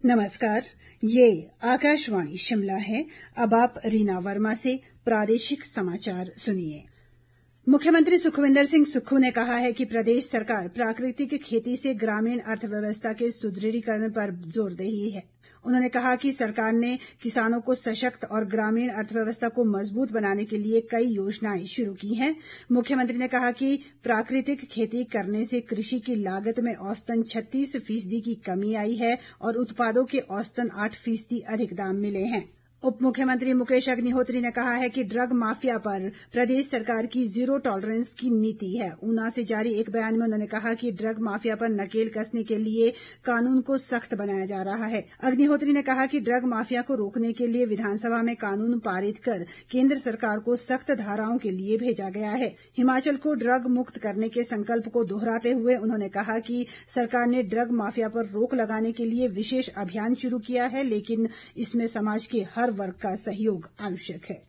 नमस्कार, ये आकाशवाणी शिमला है। अब आप रीना वर्मा से प्रादेशिक समाचार सुनिए। मुख्यमंत्री सुखविंदर सिंह सुक्खू ने कहा है कि प्रदेश सरकार प्राकृतिक खेती से ग्रामीण अर्थव्यवस्था के सुदृढ़ीकरण पर जोर दे रही है। उन्होंने कहा कि सरकार ने किसानों को सशक्त और ग्रामीण अर्थव्यवस्था को मजबूत बनाने के लिए कई योजनाएं शुरू की हैं। मुख्यमंत्री ने कहा कि प्राकृतिक खेती करने से कृषि की लागत में औसतन 36% की कमी आई है और उत्पादों के औसतन 8% अधिक दाम मिले हैं। उप मुख्यमंत्री मुकेश अग्निहोत्री ने कहा है कि ड्रग माफिया पर प्रदेश सरकार की जीरो टॉलरेंस की नीति है। ऊना से जारी एक बयान में उन्होंने कहा कि ड्रग माफिया पर नकेल कसने के लिए कानून को सख्त बनाया जा रहा है। अग्निहोत्री ने कहा कि ड्रग माफिया को रोकने के लिए विधानसभा में कानून पारित कर केंद्र सरकार को सख्त धाराओं के लिए भेजा गया है। हिमाचल को ड्रग मुक्त करने के संकल्प को दोहराते हुए उन्होंने कहा कि सरकार ने ड्रग माफिया पर रोक लगाने के लिए विशेष अभियान शुरू किया है, लेकिन इसमें समाज के हर वर्ग का सहयोग आवश्यक है।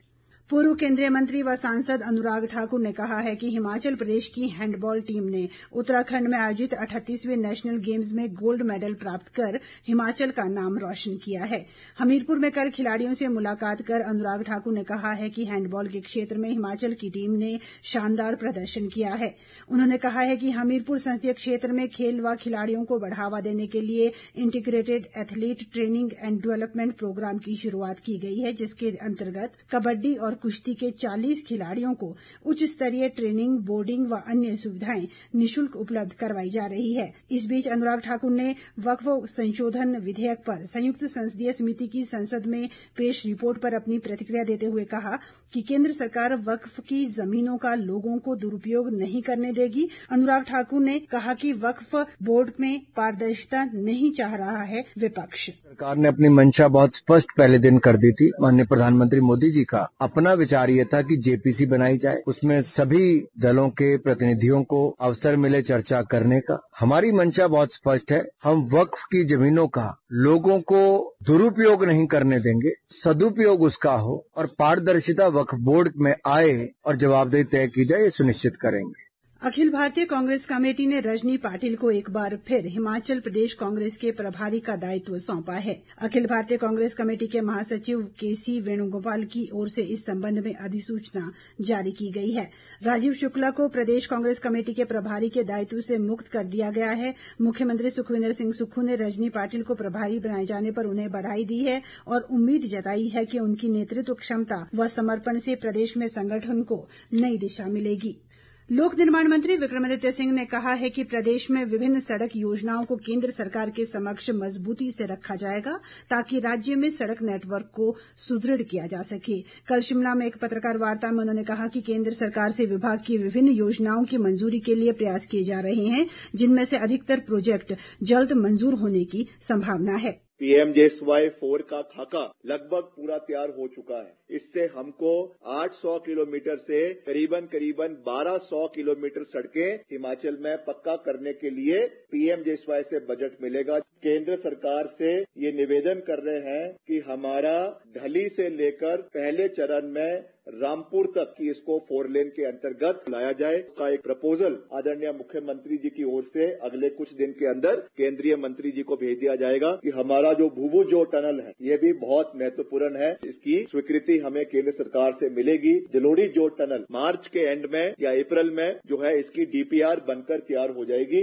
पूर्व केंद्रीय मंत्री व सांसद अनुराग ठाकुर ने कहा है कि हिमाचल प्रदेश की हैंडबॉल टीम ने उत्तराखंड में आयोजित 38वें नेशनल गेम्स में गोल्ड मेडल प्राप्त कर हिमाचल का नाम रोशन किया है। हमीरपुर में कल खिलाड़ियों से मुलाकात कर अनुराग ठाकुर ने कहा है कि हैंडबॉल के क्षेत्र में हिमाचल की टीम ने शानदार प्रदर्शन किया है। उन्होंने कहा है कि हमीरपुर संसदीय क्षेत्र में खेल व खिलाड़ियों को बढ़ावा देने के लिए integrated athlete training and development programme की शुरुआत की गई है, जिसके अंतर्गत कबड्डी और कुश्ती के 40 खिलाड़ियों को उच्च स्तरीय ट्रेनिंग, बोर्डिंग व अन्य सुविधाएं निःशुल्क उपलब्ध करवाई जा रही है। इस बीच अनुराग ठाकुर ने वक्फ संशोधन विधेयक पर संयुक्त संसदीय समिति की संसद में पेश रिपोर्ट पर अपनी प्रतिक्रिया देते हुए कहा कि केंद्र सरकार वक्फ की जमीनों का लोगों को दुरुपयोग नहीं करने देगी। अनुराग ठाकुर ने कहा कि वक्फ बोर्ड में पारदर्शिता नहीं चाह रहा है विपक्ष। सरकार ने अपनी मंशा बहुत स्पष्ट पहले दिन कर दी थी। माननीय प्रधानमंत्री मोदी जी का अपना विचार ये था कि जेपीसी बनाई जाए, उसमें सभी दलों के प्रतिनिधियों को अवसर मिले चर्चा करने का। हमारी मंशा बहुत स्पष्ट है, हम वक्फ की जमीनों का लोगों को दुरुपयोग नहीं करने देंगे, सदुपयोग उसका हो और पारदर्शिता वक्फ बोर्ड में आए और जवाबदेही तय की जाए, ये सुनिश्चित करेंगे। अखिल भारतीय कांग्रेस कमेटी ने रजनी पाटिल को एक बार फिर हिमाचल प्रदेश कांग्रेस के प्रभारी का दायित्व सौंपा है। अखिल भारतीय कांग्रेस कमेटी के महासचिव केसी वेणुगोपाल की ओर से इस संबंध में अधिसूचना जारी की गई है। राजीव शुक्ला को प्रदेश कांग्रेस कमेटी के प्रभारी के दायित्व से मुक्त कर दिया गया है। मुख्यमंत्री सुखविंदर सिंह सुक्खू ने रजनी पाटिल को प्रभारी बनाए जाने पर उन्हें बधाई दी है और उम्मीद जताई है कि उनकी नेतृत्व क्षमता व समर्पण से प्रदेश में संगठन को नई दिशा मिलेगी। लोक निर्माण मंत्री विक्रमादित्य सिंह ने कहा है कि प्रदेश में विभिन्न सड़क योजनाओं को केंद्र सरकार के समक्ष मजबूती से रखा जाएगा ताकि राज्य में सड़क नेटवर्क को सुदृढ़ किया जा सके। कल शिमला में एक पत्रकार वार्ता में उन्होंने कहा कि केंद्र सरकार से विभाग की विभिन्न योजनाओं की मंजूरी के लिए प्रयास किए जा रहे हैं, जिनमें से अधिकतर प्रोजेक्ट जल्द मंजूर होने की संभावना है। PMJSY 4 का खाका लगभग पूरा तैयार हो चुका है। इससे हमको 800 किलोमीटर से करीबन 1200 किलोमीटर सड़कें हिमाचल में पक्का करने के लिए PMJSY से बजट मिलेगा। केंद्र सरकार से ये निवेदन कर रहे हैं कि हमारा ढली से लेकर पहले चरण में रामपुर तक की इसको 4 लेन के अंतर्गत लाया जाए। उसका एक प्रपोजल आदरणीय मुख्यमंत्री जी की ओर से अगले कुछ दिन के अंदर केंद्रीय मंत्री जी को भेज दिया जाएगा कि हमारा जो भूभू जो टनल है ये भी बहुत महत्वपूर्ण है। इसकी स्वीकृति हमें केंद्र सरकार से मिलेगी। जलोड़ी जो टनल मार्च के एंड में या अप्रैल में जो है इसकी DPR बनकर तैयार हो जाएगी।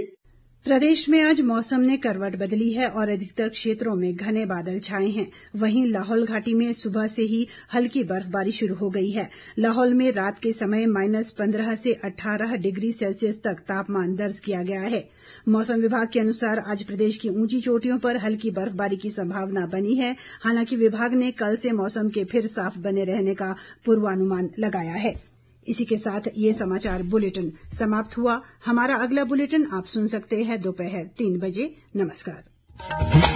प्रदेश में आज मौसम ने करवट बदली है और अधिकतर क्षेत्रों में घने बादल छाए हैं। वहीं लाहौल घाटी में सुबह से ही हल्की बर्फबारी शुरू हो गई है। लाहौल में रात के समय -15 से 18 डिग्री सेल्सियस तक तापमान दर्ज किया गया है। मौसम विभाग के अनुसार आज प्रदेश की ऊंची चोटियों पर हल्की बर्फबारी की संभावना बनी है। हालांकि विभाग ने कल से मौसम के फिर साफ बने रहने का पूर्वानुमान लगाया है। इसी के साथ ये समाचार बुलेटिन समाप्त हुआ। हमारा अगला बुलेटिन आप सुन सकते हैं दोपहर 3 बजे। नमस्कार।